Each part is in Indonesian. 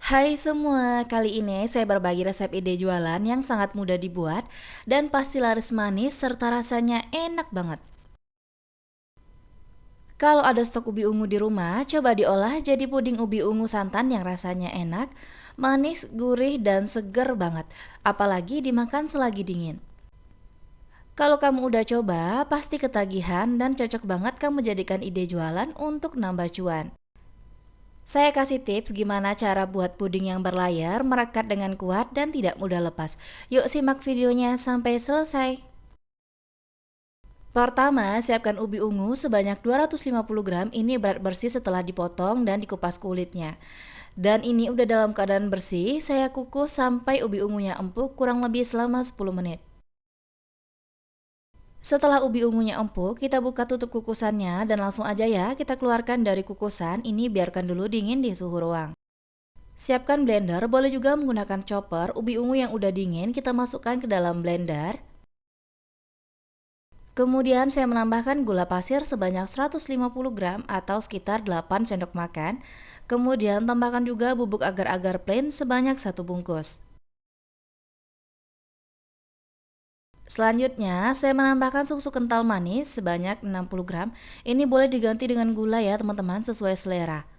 Hai semua, kali ini saya berbagi resep ide jualan yang sangat mudah dibuat dan pasti laris manis serta rasanya enak banget. Kalau ada stok ubi ungu di rumah, coba diolah jadi puding ubi ungu santan yang rasanya enak, manis, gurih, dan seger banget. Apalagi dimakan selagi dingin. Kalau kamu udah coba, pasti ketagihan dan cocok banget kamu jadikan ide jualan untuk nambah cuan. Saya kasih tips gimana cara buat puding yang berlayar, merekat dengan kuat dan tidak mudah lepas. Yuk simak videonya sampai selesai. Pertama, siapkan ubi ungu sebanyak 250 gram. Ini berat bersih setelah dipotong dan dikupas kulitnya. Dan ini udah dalam keadaan bersih, saya kukus sampai ubi ungunya empuk kurang lebih selama 10 menit. Setelah ubi ungunya empuk, kita buka tutup kukusannya dan langsung aja ya kita keluarkan dari kukusan. Ini biarkan dulu dingin di suhu ruang. Siapkan blender, boleh juga menggunakan chopper. Ubi ungu yang udah dingin kita masukkan ke dalam blender. Kemudian saya menambahkan gula pasir sebanyak 150 gram atau sekitar 8 sendok makan. Kemudian tambahkan juga bubuk agar-agar plain sebanyak 1 bungkus. Selanjutnya, saya menambahkan susu kental manis sebanyak 60 gram. Ini boleh diganti dengan gula ya teman-teman, sesuai selera.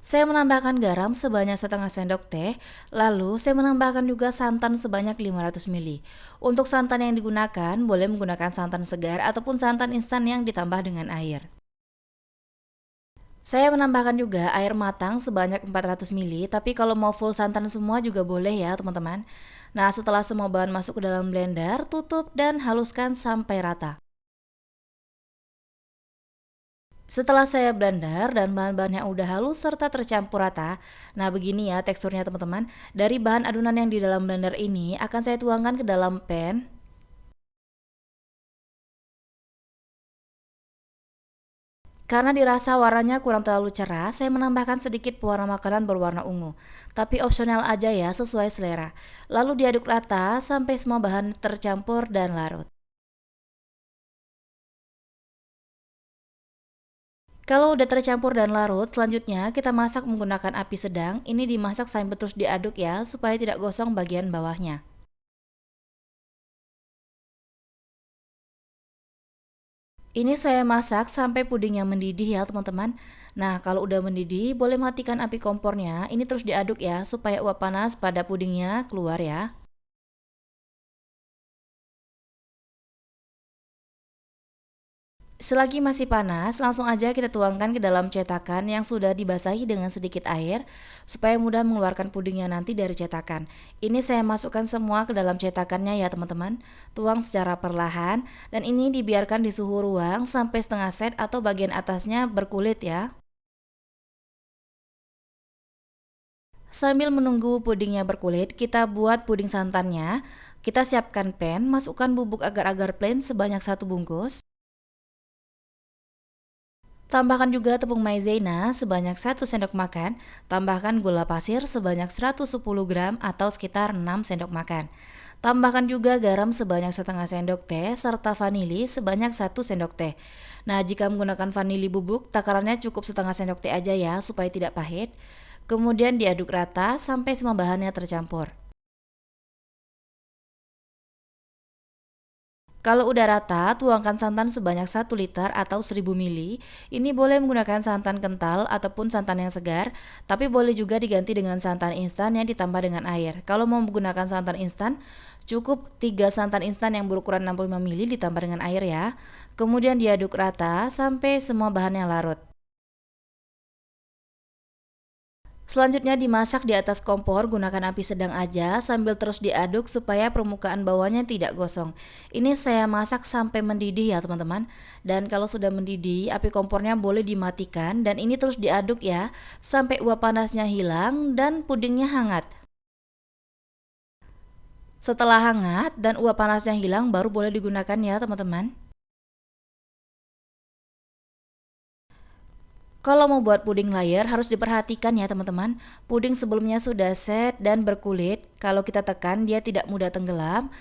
Saya menambahkan garam sebanyak setengah sendok teh, lalu saya menambahkan juga santan sebanyak 500 ml. Untuk santan yang digunakan, boleh menggunakan santan segar ataupun santan instan yang ditambah dengan air. Saya menambahkan juga air matang sebanyak 400 ml, tapi kalau mau full santan semua juga boleh ya teman-teman. Nah, setelah semua bahan masuk ke dalam blender, tutup dan haluskan sampai rata. Setelah saya blender dan bahan-bahannya udah halus serta tercampur rata, nah begini ya teksturnya teman-teman. Dari bahan adonan yang di dalam blender ini akan saya tuangkan ke dalam pan. Karena dirasa warnanya kurang terlalu cerah, saya menambahkan sedikit pewarna makanan berwarna ungu. Tapi opsional aja ya, sesuai selera. Lalu diaduk rata sampai semua bahan tercampur dan larut. Kalau udah tercampur dan larut, selanjutnya kita masak menggunakan api sedang. Ini dimasak sampai terus diaduk ya, supaya tidak gosong bagian bawahnya. Ini saya masak sampai pudingnya mendidih ya teman-teman. Nah, kalau udah mendidih, boleh matikan api kompornya. Ini terus diaduk ya, supaya uap panas pada pudingnya keluar ya. Selagi masih panas, langsung aja kita tuangkan ke dalam cetakan yang sudah dibasahi dengan sedikit air, supaya mudah mengeluarkan pudingnya nanti dari cetakan. Ini saya masukkan semua ke dalam cetakannya ya teman-teman. Tuang secara perlahan, dan ini dibiarkan di suhu ruang sampai setengah set atau bagian atasnya berkulit ya. Sambil menunggu pudingnya berkulit, kita buat puding santannya. Kita siapkan pan, masukkan bubuk agar-agar plain sebanyak 1 bungkus. Tambahkan juga tepung maizena sebanyak 1 sendok makan. Tambahkan gula pasir sebanyak 110 gram atau sekitar 6 sendok makan. Tambahkan juga garam sebanyak setengah sendok teh serta vanili sebanyak 1 sendok teh. Nah, jika menggunakan vanili bubuk, takarannya cukup setengah sendok teh aja ya supaya tidak pahit. Kemudian diaduk rata sampai semua bahannya tercampur. Kalau udah rata, tuangkan santan sebanyak 1 liter atau 1000 ml. Ini boleh menggunakan santan kental ataupun santan yang segar, tapi boleh juga diganti dengan santan instan yang ditambah dengan air. Kalau mau menggunakan santan instan, cukup 3 santan instan yang berukuran 65 ml ditambah dengan air ya. Kemudian diaduk rata sampai semua bahannya larut. Selanjutnya dimasak di atas kompor, gunakan api sedang aja sambil terus diaduk supaya permukaan bawahnya tidak gosong. Ini saya masak sampai mendidih ya teman-teman. Dan kalau sudah mendidih, api kompornya boleh dimatikan dan ini terus diaduk ya sampai uap panasnya hilang dan pudingnya hangat. Setelah hangat dan uap panasnya hilang baru boleh digunakan ya teman-teman. Kalau mau buat puding layer harus diperhatikan ya teman-teman. Puding sebelumnya sudah set dan berkulit. Kalau kita tekan dia tidak mudah tenggelam.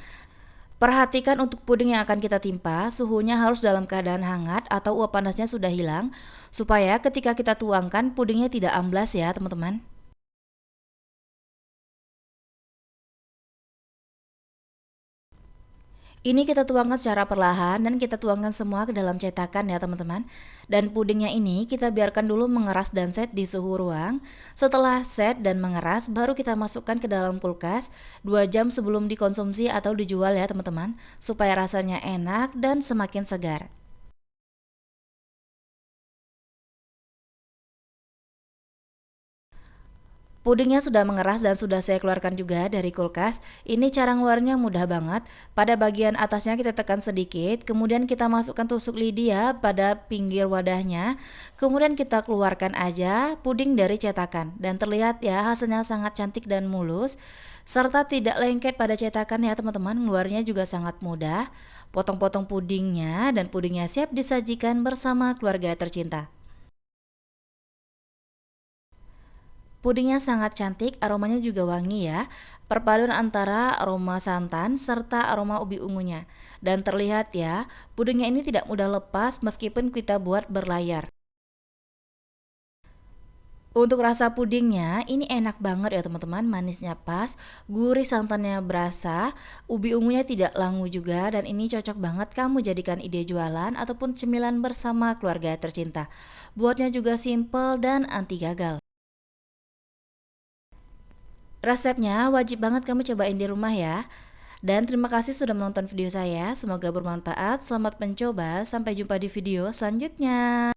Perhatikan untuk puding yang akan kita timpa, suhunya harus dalam keadaan hangat atau uap panasnya sudah hilang, supaya ketika kita tuangkan pudingnya tidak amblas ya teman-teman. Ini kita tuangkan secara perlahan dan kita tuangkan semua ke dalam cetakan ya teman-teman. Dan pudingnya ini kita biarkan dulu mengeras dan set di suhu ruang. Setelah set dan mengeras baru kita masukkan ke dalam kulkas 2 jam sebelum dikonsumsi atau dijual ya teman-teman. Supaya rasanya enak dan semakin segar. Pudingnya sudah mengeras dan sudah saya keluarkan juga dari kulkas. Ini cara ngeluarnya mudah banget. Pada bagian atasnya kita tekan sedikit, kemudian kita masukkan tusuk lidi ya pada pinggir wadahnya. Kemudian kita keluarkan aja puding dari cetakan dan terlihat ya hasilnya sangat cantik dan mulus serta tidak lengket pada cetakan ya teman-teman. Ngeluarnya juga sangat mudah. Potong-potong pudingnya dan pudingnya siap disajikan bersama keluarga tercinta. Pudingnya sangat cantik, aromanya juga wangi ya. Perpaduan antara aroma santan serta aroma ubi ungunya. Dan terlihat ya, pudingnya ini tidak mudah lepas meskipun kita buat berlayar. Untuk rasa pudingnya, ini enak banget ya teman-teman, manisnya pas, gurih santannya berasa, ubi ungunya tidak langu juga, dan ini cocok banget kamu jadikan ide jualan ataupun cemilan bersama keluarga tercinta. Buatnya juga simple dan anti gagal. Resepnya wajib banget kamu cobain di rumah ya. Dan terima kasih sudah menonton video saya. Semoga bermanfaat. Selamat mencoba. Sampai jumpa di video selanjutnya.